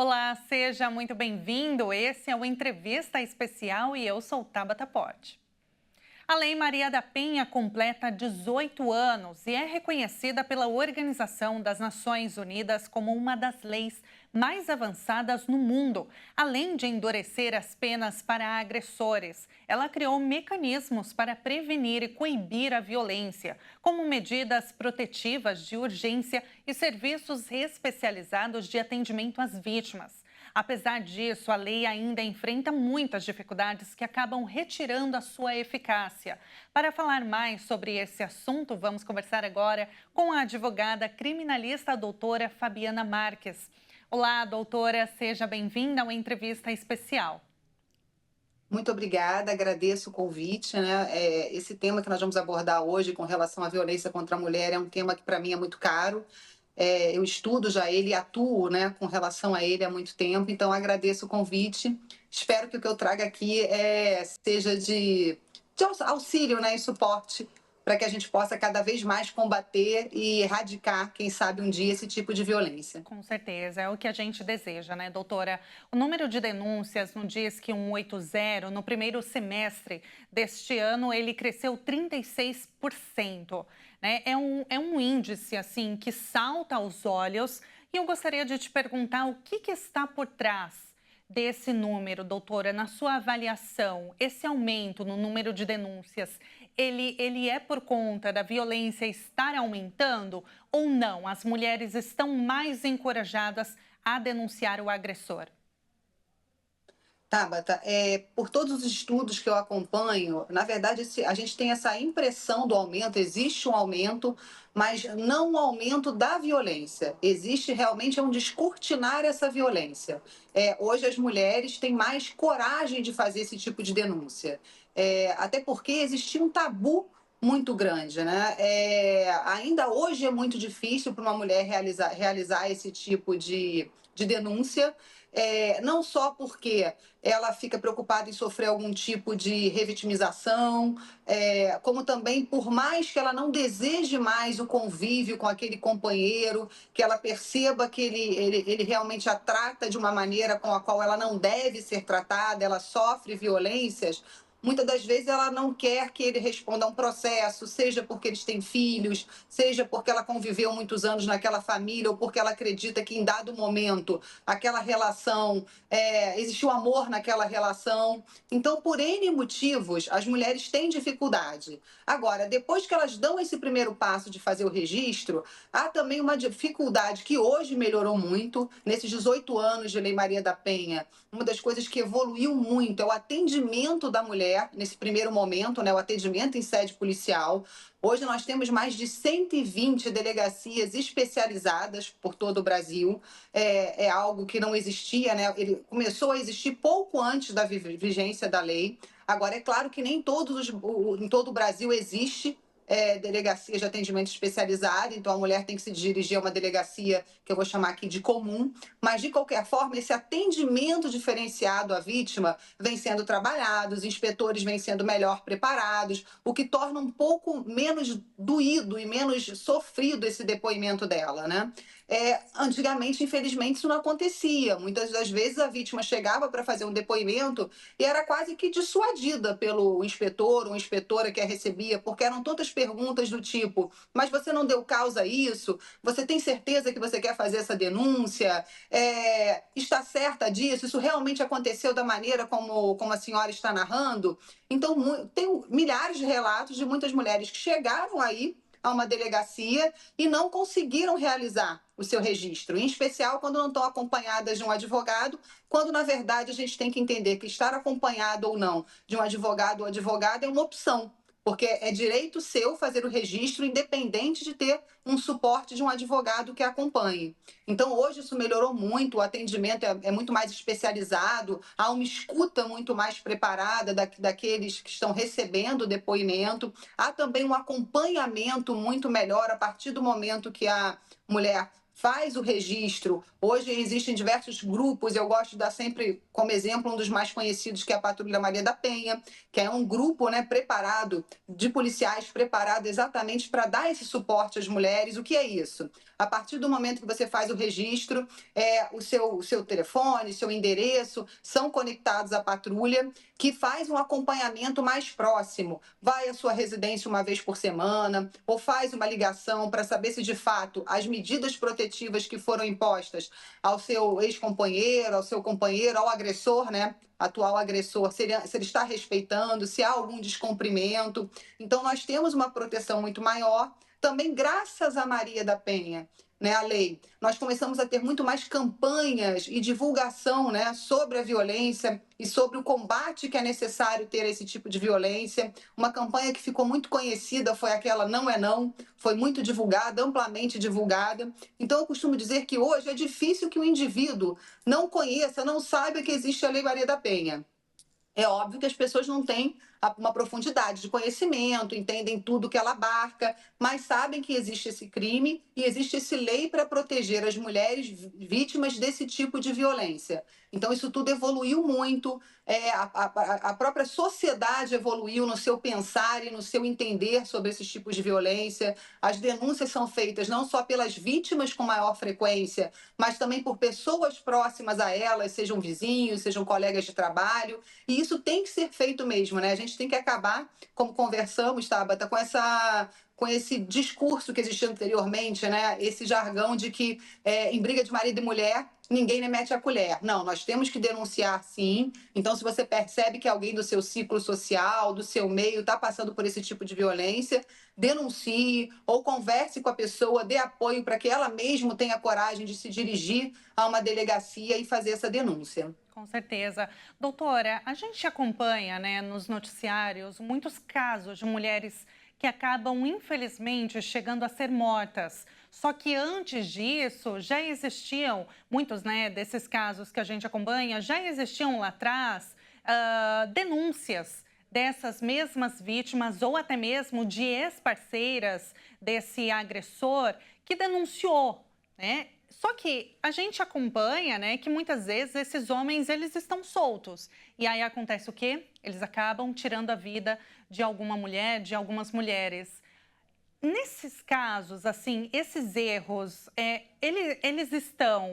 Olá, seja muito bem-vindo. Esse é o Entrevista Especial e eu sou Tabata Pote. A Lei Maria da Penha completa 18 anos e é reconhecida pela Organização das Nações Unidas como uma das leis mais avançadas no mundo. Além de endurecer as penas para agressores, ela criou mecanismos para prevenir e coibir a violência, como medidas protetivas de urgência e serviços especializados de atendimento às vítimas. Apesar disso, a lei ainda enfrenta muitas dificuldades que acabam retirando a sua eficácia. Para falar mais sobre esse assunto, vamos conversar agora com a advogada criminalista, a doutora Fabiana Marques. Olá, doutora, seja bem-vinda a uma entrevista especial. Muito obrigada, agradeço o convite, né? Esse tema que nós vamos abordar hoje com relação à violência contra a mulher é um tema que para mim é muito caro. Eu estudo já ele e atuo, né, com relação a ele há muito tempo, então agradeço o convite. Espero que o que eu traga aqui seja de auxílio, né, e suporte para que a gente possa cada vez mais combater e erradicar, quem sabe um dia, esse tipo de violência. Com certeza, é o que a gente deseja, né, doutora? O número de denúncias no Disque 180, no primeiro semestre deste ano, ele cresceu 36%, né? É um índice, assim, que salta aos olhos. E eu gostaria de te perguntar o que está por trás desse número, doutora, na sua avaliação, esse aumento no número de denúncias, ele é por conta da violência estar aumentando ou não? As mulheres estão mais encorajadas a denunciar o agressor? Tabata, por todos os estudos que eu acompanho, na verdade, a gente tem essa impressão do aumento, existe um aumento, mas não um aumento da violência. Existe realmente um descortinar essa violência. Hoje as mulheres têm mais coragem de fazer esse tipo de denúncia. Até porque existia um tabu muito grande, né? Ainda hoje é muito difícil para uma mulher realizar esse tipo de denúncia, não só porque ela fica preocupada em sofrer algum tipo de revitimização, como também, por mais que ela não deseje mais o convívio com aquele companheiro, que ela perceba que ele realmente a trata de uma maneira com a qual ela não deve ser tratada, ela sofre violências. Muitas das vezes ela não quer que ele responda a um processo, seja porque eles têm filhos, seja porque ela conviveu muitos anos naquela família, ou porque ela acredita que em dado momento aquela relação, existiu amor naquela relação. Então, por N motivos, as mulheres têm dificuldade. Agora, depois que elas dão esse primeiro passo de fazer o registro, há também uma dificuldade que hoje melhorou muito, nesses 18 anos de Lei Maria da Penha. Uma das coisas que evoluiu muito é o atendimento da mulher nesse primeiro momento, né, o atendimento em sede policial. Hoje nós temos mais de 120 delegacias especializadas por todo o Brasil. É algo que não existia, né? Ele começou a existir pouco antes da vigência da lei. Agora, é claro que nem em todo o Brasil existe delegacia de atendimento especializado, então a mulher tem que se dirigir a uma delegacia que eu vou chamar aqui de comum, mas de qualquer forma esse atendimento diferenciado à vítima vem sendo trabalhado, os inspetores vêm sendo melhor preparados, o que torna um pouco menos doído e menos sofrido esse depoimento dela, né? Antigamente, infelizmente, isso não acontecia. Muitas das vezes a vítima chegava para fazer um depoimento e era quase que dissuadida pelo inspetor ou inspetora que a recebia, porque eram tantas perguntas do tipo: mas você não deu causa a isso? Você tem certeza que você quer fazer essa denúncia? Está certa disso? Isso realmente aconteceu da maneira como a senhora está narrando? Então, tem milhares de relatos de muitas mulheres que chegaram aí a uma delegacia e não conseguiram realizar o seu registro, em especial quando não estão acompanhadas de um advogado, quando na verdade a gente tem que entender que estar acompanhado ou não de um advogado ou advogada é uma opção, porque é direito seu fazer o registro independente de ter um suporte de um advogado que acompanhe. Então, hoje isso melhorou muito, o atendimento é muito mais especializado, há uma escuta muito mais preparada daqueles que estão recebendo o depoimento, há também um acompanhamento muito melhor a partir do momento que a mulher faz o registro. Hoje existem diversos grupos, eu gosto de dar sempre como exemplo um dos mais conhecidos, que é a Patrulha Maria da Penha, que é um grupo, né, preparado, de policiais preparado exatamente para dar esse suporte às mulheres. O que é isso? A partir do momento que você faz o registro, o seu telefone, seu endereço são conectados à patrulha, que faz um acompanhamento mais próximo. Vai à sua residência uma vez por semana, ou faz uma ligação para saber se de fato as medidas protetivas que foram impostas ao seu ex-companheiro, ao seu companheiro, ao agressor, né? Atual agressor, se ele está respeitando, se há algum descumprimento. Então, nós temos uma proteção muito maior, também graças a Maria da Penha, né, a lei. Nós começamos a ter muito mais campanhas e divulgação, né, sobre a violência e sobre o combate que é necessário ter esse tipo de violência. Uma campanha que ficou muito conhecida foi aquela Não é Não, foi muito divulgada, amplamente divulgada. Então, eu costumo dizer que hoje é difícil que o indivíduo não conheça, não saiba que existe a Lei Maria da Penha. É óbvio que as pessoas não têm uma profundidade de conhecimento, entendem tudo que ela abarca, mas sabem que existe esse crime e existe essa lei para proteger as mulheres vítimas desse tipo de violência. Então, isso tudo evoluiu muito, a própria sociedade evoluiu no seu pensar e no seu entender sobre esses tipos de violência. As denúncias são feitas não só pelas vítimas com maior frequência, mas também por pessoas próximas a elas, sejam vizinhos, sejam colegas de trabalho. E isso tem que ser feito mesmo, né? A gente tem que acabar, como conversamos, Tabata, com esse discurso que existia anteriormente, né? Esse jargão de que em briga de marido e mulher ninguém nem mete a colher. Não, nós temos que denunciar, sim. Então, se você percebe que alguém do seu ciclo social, do seu meio, está passando por esse tipo de violência, denuncie ou converse com a pessoa, dê apoio para que ela mesma tenha coragem de se dirigir a uma delegacia e fazer essa denúncia. Com certeza. Doutora, a gente acompanha, né, nos noticiários muitos casos de mulheres que acabam, infelizmente, chegando a ser mortas. Só que antes disso, já existiam, muitos, né, desses casos que a gente acompanha, já existiam lá atrás denúncias dessas mesmas vítimas ou até mesmo de ex-parceiras desse agressor que denunciou, né? Só que a gente acompanha, né, que muitas vezes esses homens, eles estão soltos. E aí acontece o quê? Eles acabam tirando a vida de alguma mulher, de algumas mulheres. Nesses casos, assim, esses erros,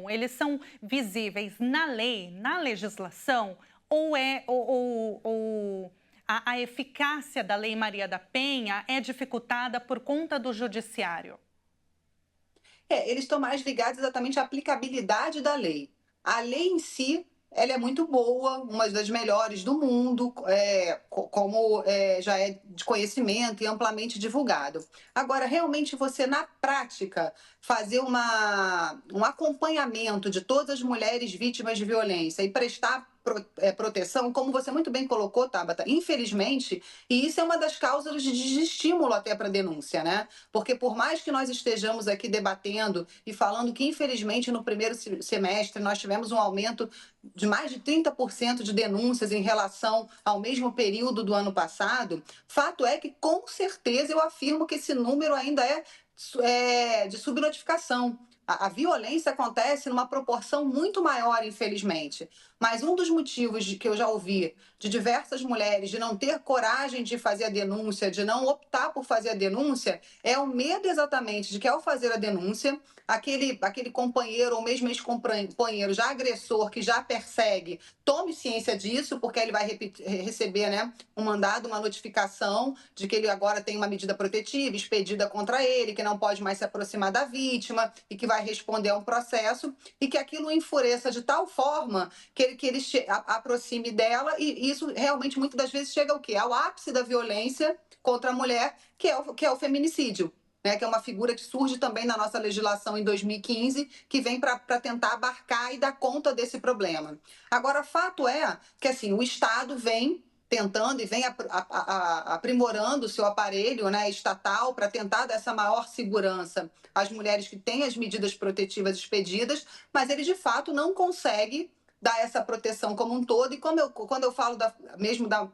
eles são visíveis na lei, na legislação, ou a eficácia da Lei Maria da Penha é dificultada por conta do judiciário? Eles estão mais ligados exatamente à aplicabilidade da lei. A lei em si, ela é muito boa, uma das melhores do mundo, como já é de conhecimento e amplamente divulgado. Agora, realmente, você, na prática, fazer um acompanhamento de todas as mulheres vítimas de violência e prestar proteção, como você muito bem colocou, Tabata, infelizmente, e isso é uma das causas de desestímulo até para a denúncia, né? Porque por mais que nós estejamos aqui debatendo e falando que, infelizmente, no primeiro semestre nós tivemos um aumento de mais de 30% de denúncias em relação ao mesmo período do ano passado, fato é que, com certeza, eu afirmo que esse número ainda é de subnotificação. A violência acontece numa proporção muito maior, infelizmente. Mas um dos motivos que eu já ouvi de diversas mulheres de não ter coragem de fazer a denúncia, de não optar por fazer a denúncia, é o medo exatamente de que, ao fazer a denúncia, aquele companheiro ou mesmo ex-companheiro já agressor, que já persegue, tome ciência disso, porque ele vai receber, né, um mandado, uma notificação de que ele agora tem uma medida protetiva expedida contra ele, que não pode mais se aproximar da vítima e que vai responder a um processo, e que aquilo enfureça de tal forma que ele aproxime dela, e isso realmente muitas das vezes chega ao quê? Ao ápice da violência contra a mulher, que é o feminicídio. Né, que é uma figura que surge também na nossa legislação em 2015, que vem para tentar abarcar e dar conta desse problema. Agora, fato é que assim, o Estado vem tentando e vem aprimorando o seu aparelho, né, estatal, para tentar dar essa maior segurança às mulheres que têm as medidas protetivas expedidas, mas ele de fato não consegue dar essa proteção como um todo. E quando eu falo mesmo da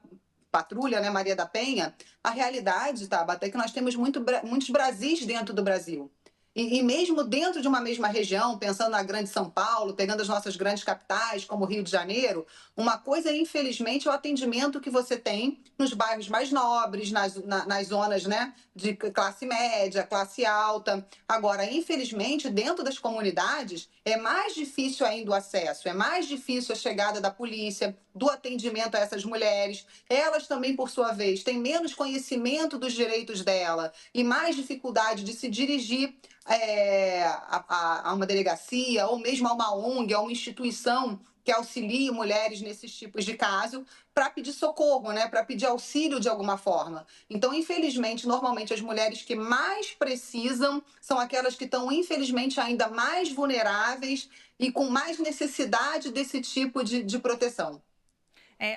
Patrulha, né, Maria da Penha, a realidade, Tabata, é que nós temos muitos Brasis dentro do Brasil. E mesmo dentro de uma mesma região, pensando na Grande São Paulo, pegando as nossas grandes capitais, como Rio de Janeiro, uma coisa, infelizmente, é o atendimento que você tem nos bairros mais nobres, nas zonas, né, de classe média, classe alta. Agora, infelizmente, dentro das comunidades, é mais difícil ainda o acesso, é mais difícil a chegada da polícia, do atendimento a essas mulheres. Elas também, por sua vez, têm menos conhecimento dos direitos dela e mais dificuldade de se dirigir a uma delegacia ou mesmo a uma ONG, a uma instituição que auxilie mulheres nesses tipos de caso para pedir socorro, né, para pedir auxílio de alguma forma. Então, infelizmente, normalmente as mulheres que mais precisam são aquelas que estão, infelizmente, ainda mais vulneráveis e com mais necessidade desse tipo de proteção.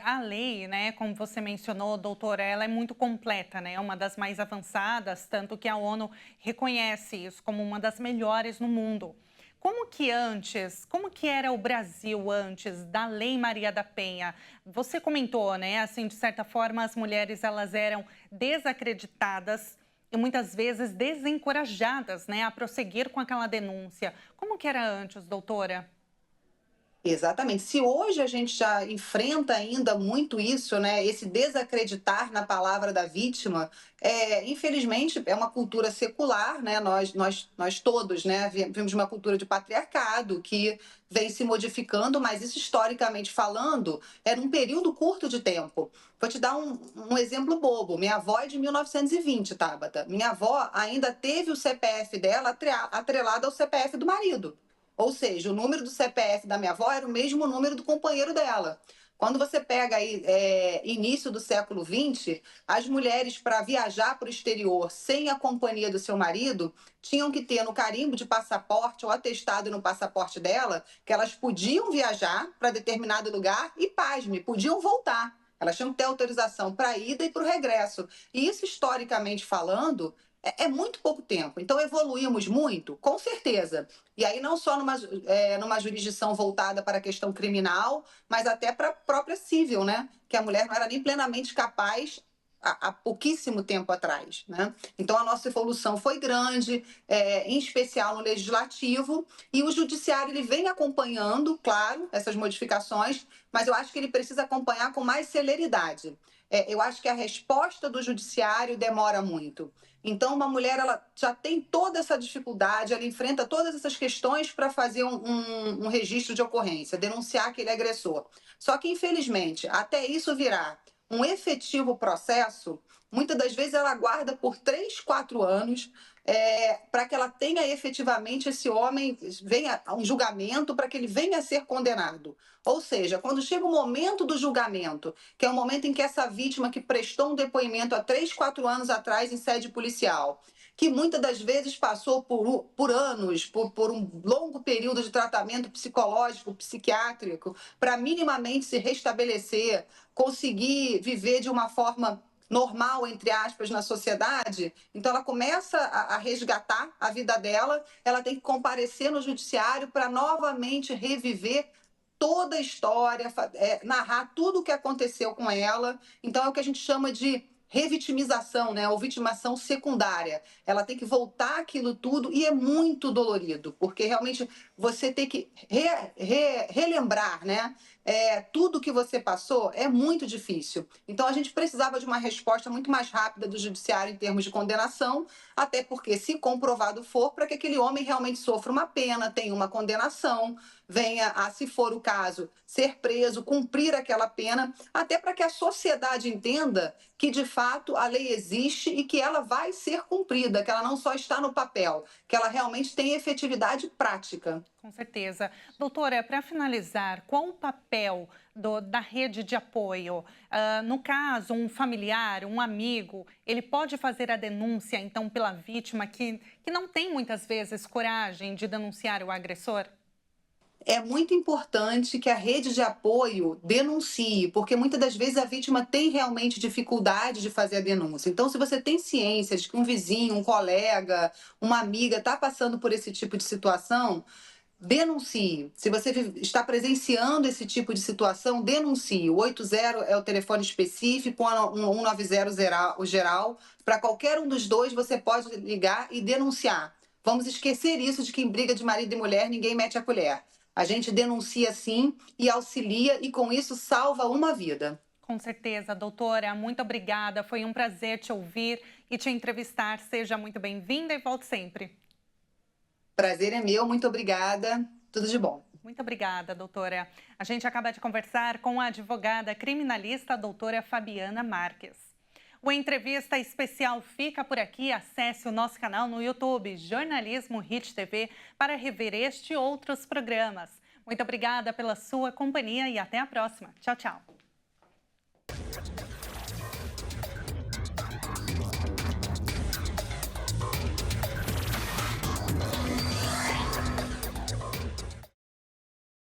A lei, né, como você mencionou, doutora, ela é muito completa, né? É uma das mais avançadas, tanto que a ONU reconhece isso como uma das melhores no mundo. Como que era o Brasil antes da Lei Maria da Penha? Você comentou, né, assim, de certa forma, as mulheres elas eram desacreditadas e muitas vezes desencorajadas, né, a prosseguir com aquela denúncia. Como que era antes, doutora? Exatamente. Se hoje a gente já enfrenta ainda muito isso, né, esse desacreditar na palavra da vítima, infelizmente é uma cultura secular, né, nós todos, né, vimos uma cultura de patriarcado que vem se modificando, mas isso historicamente falando é num período curto de tempo. Vou te dar um exemplo bobo. Minha avó é de 1920, Tabata. Minha avó ainda teve o CPF dela atrelado ao CPF do marido. Ou seja, o número do CPF da minha avó era o mesmo número do companheiro dela. Quando você pega aí início do século XX, as mulheres para viajar para o exterior sem a companhia do seu marido tinham que ter no carimbo de passaporte ou atestado no passaporte dela que elas podiam viajar para determinado lugar e, pasme, podiam voltar. Elas tinham que ter autorização para a ida e para o regresso. E isso, historicamente falando, é muito pouco tempo. Então, evoluímos muito? Com certeza. E aí, não só numa jurisdição voltada para a questão criminal, mas até para a própria civil, né? Que a mulher não era nem plenamente capaz há pouquíssimo tempo atrás, né? Então, a nossa evolução foi grande, em especial no legislativo, e o judiciário ele vem acompanhando, claro, essas modificações, mas eu acho que ele precisa acompanhar com mais celeridade. Eu acho que a resposta do judiciário demora muito. Então, uma mulher ela já tem toda essa dificuldade, ela enfrenta todas essas questões para fazer um registro de ocorrência, denunciar aquele agressor. Só que, infelizmente, até isso virar um efetivo processo, muitas das vezes ela aguarda por 3, 4 anos para que ela tenha efetivamente esse homem, venha a um julgamento, para que ele venha a ser condenado. Ou seja, quando chega o momento do julgamento, que é o momento em que essa vítima que prestou um depoimento há 3, 4 anos atrás em sede policial, que muitas das vezes passou por anos, por um longo período de tratamento psicológico, psiquiátrico, para minimamente se restabelecer, conseguir viver de uma forma normal, entre aspas, na sociedade, então ela começa a resgatar a vida dela, ela tem que comparecer no judiciário para novamente reviver toda a história, narrar tudo o que aconteceu com ela. Então é o que a gente chama de revitimização, né, ou vitimação secundária. Ela tem que voltar aquilo tudo e é muito dolorido, porque realmente você tem que relembrar, né, tudo que você passou é muito difícil. Então a gente precisava de uma resposta muito mais rápida do judiciário em termos de condenação, até porque, se comprovado for, para que aquele homem realmente sofra uma pena, tenha uma condenação, venha a, se for o caso, ser preso, cumprir aquela pena, até para que a sociedade entenda que, de fato, a lei existe e que ela vai ser cumprida, que ela não só está no papel, que ela realmente tem efetividade prática. Com certeza. Doutora, para finalizar, qual o papel da rede de apoio? No caso, um familiar, um amigo, ele pode fazer a denúncia, então, pela vítima que não tem, muitas vezes, coragem de denunciar o agressor? É muito importante que a rede de apoio denuncie, porque muitas das vezes a vítima tem realmente dificuldade de fazer a denúncia. Então, se você tem ciência de que um vizinho, um colega, uma amiga está passando por esse tipo de situação, denuncie. Se você está presenciando esse tipo de situação, denuncie. O 80 é o telefone específico, o 190 o geral. Para qualquer um dos dois, você pode ligar e denunciar. Vamos esquecer isso de que em briga de marido e mulher ninguém mete a colher. A gente denuncia sim e auxilia e com isso salva uma vida. Com certeza, doutora. Muito obrigada. Foi um prazer te ouvir e te entrevistar. Seja muito bem-vinda e volte sempre. Prazer é meu, muito obrigada. Tudo de bom. Muito obrigada, doutora. A gente acaba de conversar com a advogada criminalista, a doutora Fabiana Marques. O Entrevista Especial fica por aqui. Acesse o nosso canal no YouTube, Jornalismo Hit TV, para rever este e outros programas. Muito obrigada pela sua companhia e até a próxima. Tchau, tchau.